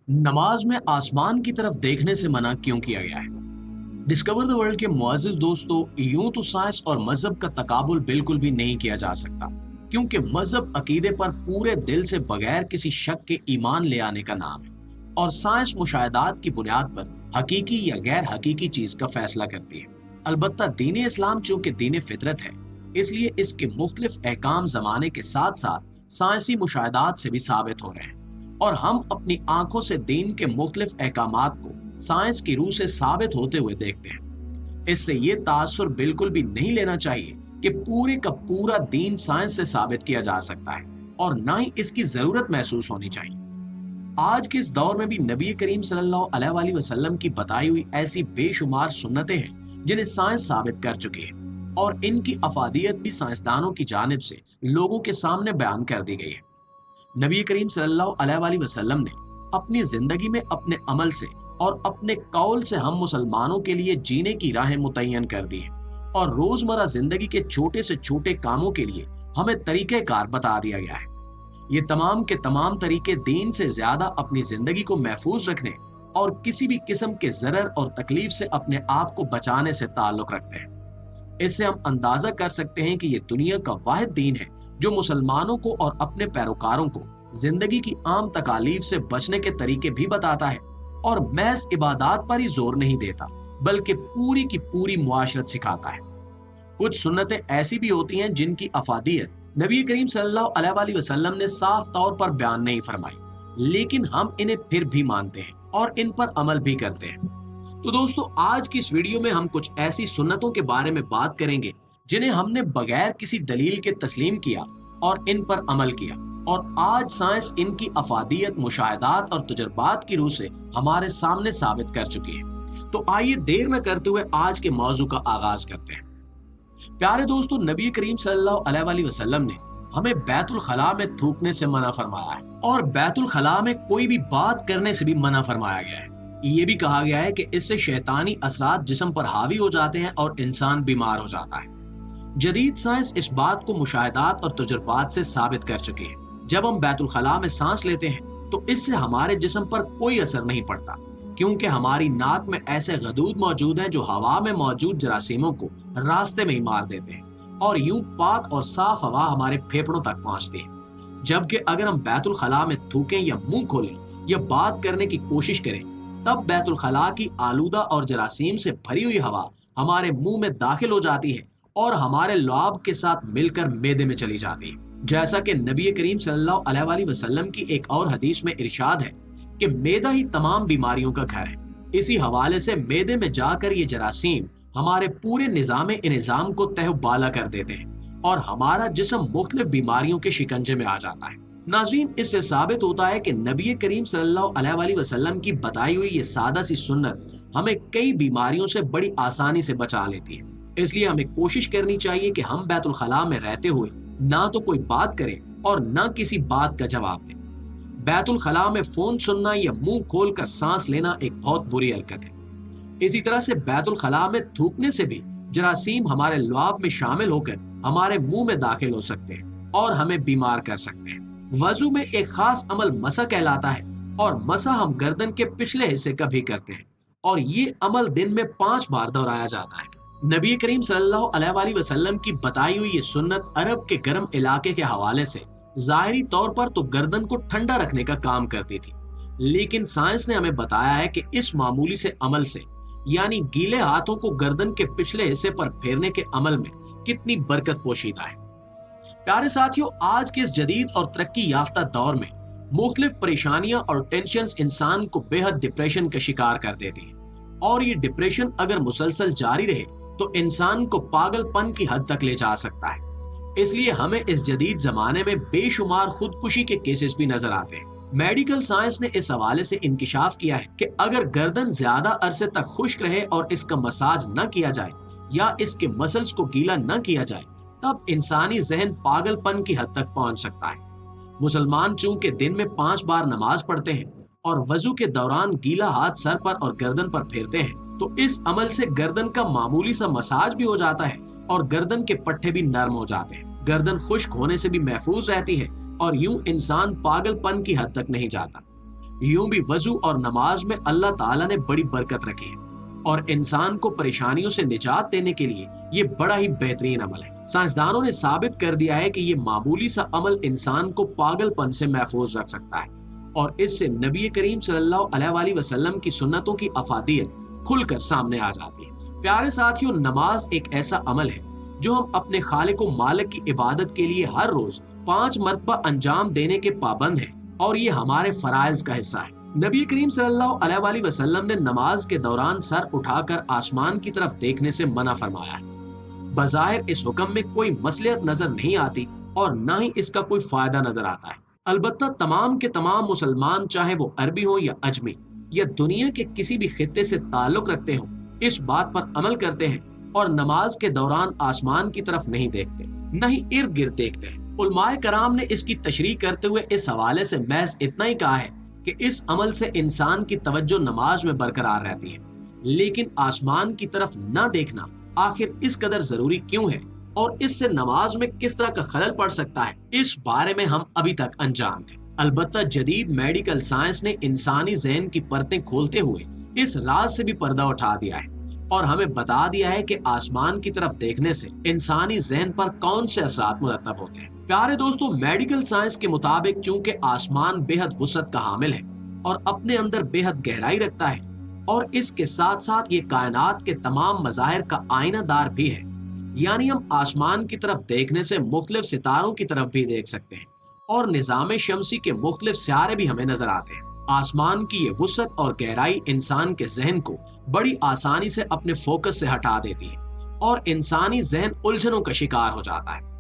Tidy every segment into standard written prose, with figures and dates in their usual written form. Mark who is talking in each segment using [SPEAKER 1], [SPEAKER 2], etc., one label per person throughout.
[SPEAKER 1] नमाज में आसमान की तरफ देखने से मना क्यों किया गया है? डिस्कवर द वर्ल्ड के मुअज़्ज़िज़ दोस्तों, यूं तो साइंस और मजहब का तकाबुल बिल्कुल भी नहीं किया जा सकता, क्योंकि मजहब अकीदे पर पूरे दिल से बगैर किसी शक के ईमान ले आने का नाम है और साइंस मुशाहिदात की बुनियाद पर हकीकी या गैर हकीकी चीज का फैसला करती है। अलबत्ता दीन इस्लाम चूंकि दीन फितरत है, इसलिए इसके मुख्तलिफ अहकाम जमाने के साथ साथ साइंसी मुशाहिदात से भी साबित हो रहे हैं और हम अपनी आंखों से दीन के मुख्तलिफ अहकामात को साइंस की रूह से साबित होते हुए देखते हैं। इससे ये तासुर बिल्कुल भी नहीं लेना चाहिए कि पूरे का पूरा दीन साइंस से साबित किया जा सकता है और ना ही इसकी जरूरत महसूस होनी चाहिए। आज के इस दौर में भी नबी करीम सल्लल्लाहु अलैहि वसल्लम की बताई हुई ऐसी बेशुमार सुन्नतें हैं जिन्हें साइंस साबित कर चुकी है और इनकी अफादियत भी साइंसदानों की जानिब से लोगों के सामने बयान कर दी गई है। नबी करीम सल्लल्लाहु अलैहि वसल्लम ने अपनी जिंदगी में अपने अमल से और अपने कौल से हम मुसलमानों के लिए जीने की राहें मुतय्यन कर दी है और रोजमर्रा जिंदगी के छोटे से छोटे कामों के लिए हमें तरीक़ेकार बता दिया गया है। ये तमाम के तमाम तरीके दीन से ज्यादा अपनी जिंदगी को महफूज रखने और किसी भी किस्म के जरर और तकलीफ से अपने आप को बचाने से ताल्लुक रखते हैं। इससे हम अंदाजा कर सकते हैं कि ये दुनिया का वाहिद दीन है जो मुसलमानों को और अपने पैरोकारों को जिंदगी की आम तकालीफ से बचने के तरीके भी बताता है और महज इबादत पर ही जोर नहीं देता, बल्कि पूरी की पूरी मुआशरत सिखाता है। कुछ सुन्नतें ऐसी भी होती हैं जिनकी अफादियत नबी करीम सल्लल्लाहु अलैहि वसल्लम ने साफ तौर पर बयान नहीं फरमाई, लेकिन हम इन्हें फिर भी मानते हैं और इन पर अमल भी करते हैं। तो दोस्तों, आज की इस वीडियो में हम कुछ ऐसी सुन्नतों के बारे में बात करेंगे जिन्हें हमने बगैर किसी दलील के तस्लीम किया और इन पर अमल किया और आज साइंस इनकी अफादियत, मुशाहिदात और तजुर्बात की रूह से हमारे सामने साबित कर चुकी है। तो आइए देर न करते हुए आज के मौजू का आगाज करते हैं। प्यारे दोस्तों, नबी करीम सल्लल्लाहु अलैहि वसल्लम ने हमें बैतुल खला में थूकने से मना फरमाया है और बैतुल खला में कोई भी बात करने से भी मना फरमाया गया है। ये भी कहा गया है कि इससे शैतानी असरात जिस्म पर हावी हो जाते हैं और इंसान बीमार हो जाता है। जदीद साइंस इस बात को मुशाहिदात और तजुर्बात से साबित कर चुकी है। जब हम बैतुल खला में सांस लेते हैं तो इससे हमारे जिस्म पर कोई असर नहीं पड़ता, क्योंकि हमारी नाक में ऐसे गदूद मौजूद हैं जो हवा में मौजूद जरासीमों को रास्ते में ही मार देते हैं और यूं पाक और साफ हवा हमारे फेफड़ों तक पहुंचती है। जबकि अगर हम बैतुल खला में थूकें या मुंह खोलें या बात करने की कोशिश करें, तब बैतुल खला की आलूदा और जरासीम से भरी हुई हवा हमारे मुंह में दाखिल हो जाती है और हमारे लुआब के साथ मिलकर मेदे में चली जाती है। जैसा कि नबी करीम सल्लल्लाहु अलैहि वसल्लम की एक और हदीस में इरशाद है कि मेदा ही तमाम बीमारियों का घर है। इसी हवाले से मेदे में जाकर ये जरासीम हमारे पूरे निजाम को तहबाला कर देते हैं और हमारा जिस्म मुख्तलिफ बीमारियों के शिकंजे में आ जाता है। नाज़रीन, इससे साबित होता है कि नबी करीम सल्लल्लाहु अलैहि वसल्लम की बताई हुई ये सादा सी सुन्नत हमें कई बीमारियों से बड़ी आसानी से बचा लेती है। इसलिए हमें कोशिश करनी चाहिए कि हम बैतुल खला में रहते हुए ना तो कोई बात करें और ना किसी बात का जवाब दें। बैतुल खला में फोन सुनना या मुंह खोलकर सांस लेना एक बहुत बुरी हरकत है। इसी तरह से बैतुल खला में थूकने से भी जरासीम हमारे लुआब में शामिल होकर हमारे मुंह में दाखिल हो सकते हैं और हमें बीमार कर सकते हैं। वजू में एक खास अमल मसा कहलाता है और मसा हम गर्दन के पिछले हिस्से का भी करते हैं और ये अमल दिन में 5 बार दोहराया जाता है। नबी करीम सल्लल्लाहु अलैहि वसल्लम की बताई हुई ये सुन्नत अरब के गर्म इलाके के हवाले से जाहिरी तौर पर तो गर्दन को ठंडा रखने का काम करती थी, लेकिन साइंस ने हमें बताया है कि इस मामूली से अमल से, यानी गीले हाथों को गर्दन के पिछले हिस्से पर फेरने के अमल में कितनी बरकत पोशीदा है। प्यारे साथियों, आज के इस जदीद और तरक्की याफ्ता दौर में मुख्तलिफ परेशानियां और टेंशन इंसान को बेहद डिप्रेशन का शिकार कर देती है और ये डिप्रेशन अगर मुसलसल जारी रहे तो इंसान को पागलपन की हद तक ले जा सकता है। इसलिए हमें इस जदीद जमाने में बेशुमार खुदकुशी के केसेस भी नजर आते हैं। मेडिकल साइंस ने इस हवाले से इंकिशाफ किया है कि अगर गर्दन ज्यादा अरसे तक खुश्क रहे और इसका मसाज न किया जाए या इसके मसल्स को गीला न किया जाए, तब इंसानी जहन पागलपन की हद तक पहुंच सकता है। मुसलमान चूंकि दिन में 5 बार नमाज पढ़ते हैं और वजू के दौरान गीला हाथ सर पर और गर्दन पर फेरते हैं, तो इस अमल से गर्दन का मामूली सा मसाज भी हो जाता है और गर्दन के पट्टे भी नरम हो जाते हैं। गर्दन खुश्क होने से भी महफूज रहती है और यूं इंसान पागलपन की हद तक नहीं जाता। यूं भी वजू और नमाज में अल्लाह ताला ने बड़ी बरकत रखी है और इंसान को परेशानियों से निजात देने के लिए ये बड़ा ही बेहतरीन अमल है। साइंसदानों ने साबित कर दिया है कि ये मामूली सा अमल इंसान को पागलपन से महफूज रख सकता है और इससे नबी करीम सल्लल्लाहु अलैहि वसल्लम की सुन्नतों की अफादियत खुलकर सामने आ जाती है। प्यारे साथियों, नमाज एक ऐसा अमल है जो हम अपने खालिक व मालिक की इबादत के लिए हर रोज 5 मरतबा अंजाम देने के पाबंद हैं और ये हमारे फराइज का हिस्सा है। नबी करीम सल्लल्लाहु अलैहि वसल्लम ने नमाज के दौरान सर उठाकर आसमान की तरफ देखने से मना फरमाया है। बज़ाहिर इस हुक्म में कोई मसलियत नजर नहीं आती और न ही इसका कोई फायदा नजर आता है। अलबत्ता तमाम के तमाम मुसलमान, चाहे वो अरबी हो या अजमी या दुनिया के किसी भी खित्ते से ताल्लुक रखते हो, इस बात पर अमल करते हैं और नमाज के दौरान आसमान की तरफ नहीं देखते, न ही इर्द गिर्द देखते हैं। उलमाए कराम ने इसकी तशरीह करते हुए इस हवाले से महज इतना ही कहा है कि इस अमल से इंसान की तवज्जो नमाज में बरकरार रहती है, लेकिन आसमान की तरफ न देखना आखिर इस कदर जरूरी क्यों है और इससे नमाज में किस तरह का खलल पड़ सकता है, इस बारे में हम अभी तक अनजान थे। अलबत्ता जदीद मेडिकल साइंस ने इंसानी ज़हन की परतें खोलते हुए इस राज से भी पर्दा उठा दिया है और हमें बता दिया है कि आसमान की तरफ देखने से इंसानी ज़हन पर कौन से असरात मुरतब होते हैं। प्यारे दोस्तों, मेडिकल साइंस के मुताबिक चूंकि आसमान बेहद वुसअत का हामिल है और अपने अंदर बेहद गहराई रखता है और इसके साथ साथ ये कायनात के तमाम मज़ाहिर का आईनादार भी है, यानी हम आसमान की तरफ देखने से मुख्तलिफ सितारों की तरफ भी देख सकते हैं और निज़ाम शमसी के मुख्तलिफ सितारे भी हमें नजर आते हैं। आसमान की ये वुसअत और गहराई इंसान के जहन को बड़ी आसानी से अपने फोकस से हटा देती है और इंसानी जहन उलझनों का शिकार हो जाता है।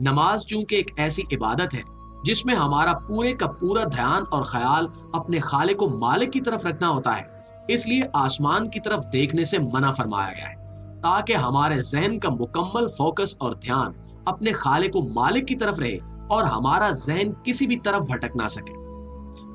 [SPEAKER 1] नमाज चूंकि एक ऐसी इबादत है जिसमें हमारा पूरे का पूरा ध्यान और ख्याल अपने खालिक व मालिक की तरफ रखना होता है, इसलिए आसमान की तरफ देखने से मना फरमाया गया है ताकि हमारे जहन का मुकम्मल फोकस और ध्यान अपने खालिक व मालिक की तरफ रहे और हमारा जहन किसी भी तरफ भटक ना सके।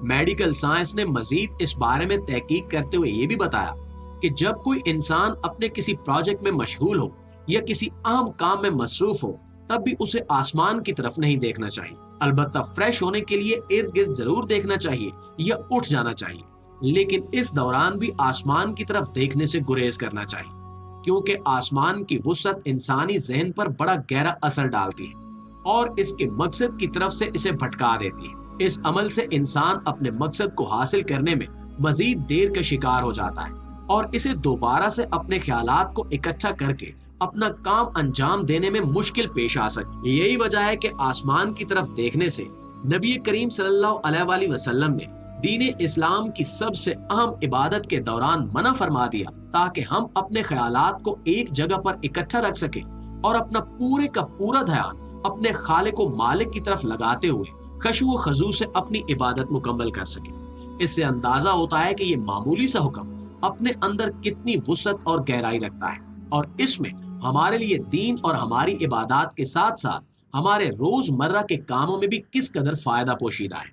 [SPEAKER 1] मेडिकल साइंस ने मजीद इस बारे में तहकीक करते हुए ये भी बताया कि जब कोई इंसान अपने किसी प्रोजेक्ट में मशगूल हो या किसी अहम काम में मसरूफ हो, तब भी उसे आसमान की तरफ नहीं देखना चाहिए। अलबत्ता फ्रेश होने के लिए इर्द गिर्द जरूर देखना चाहिए या उठ जाना चाहिए, लेकिन इस दौरान भी आसमान की तरफ देखने से गुरेज करना चाहिए क्योंकि आसमान की वुसअत इंसानी जहन पर बड़ा गहरा असर डालती है और इसके मकसद की तरफ से इसे भटका देती है। इस अमल से इंसान अपने मकसद को हासिल करने में मजीद देर का शिकार हो जाता है और इसे दोबारा से अपने ख्यालात को इकट्ठा करके अपना काम अंजाम देने में मुश्किल पेश आ सकती। यही वजह है कि आसमान की तरफ देखने से नबी करीम सल्लल्लाहु अलैहि वसल्लम ने दीन इस्लाम की सबसे अहम इबादत के दौरान मना फरमा दिया ताकि हम अपने ख्यालात को एक जगह पर इकट्ठा रख सके और अपना पूरे का पूरा ध्यान अपने खालिक व मालिक की तरफ लगाते हुए खशू व खजू से अपनी इबादत मुकम्मल कर सके। इससे अंदाजा होता है कि ये मामूली सा हुक्म अपने अंदर कितनी वुसअत और गहराई रखता है और इसमें हमारे लिए दीन और हमारी इबादत के साथ साथ हमारे रोजमर्रा के कामों में भी किस कदर फायदा पोशीदा है।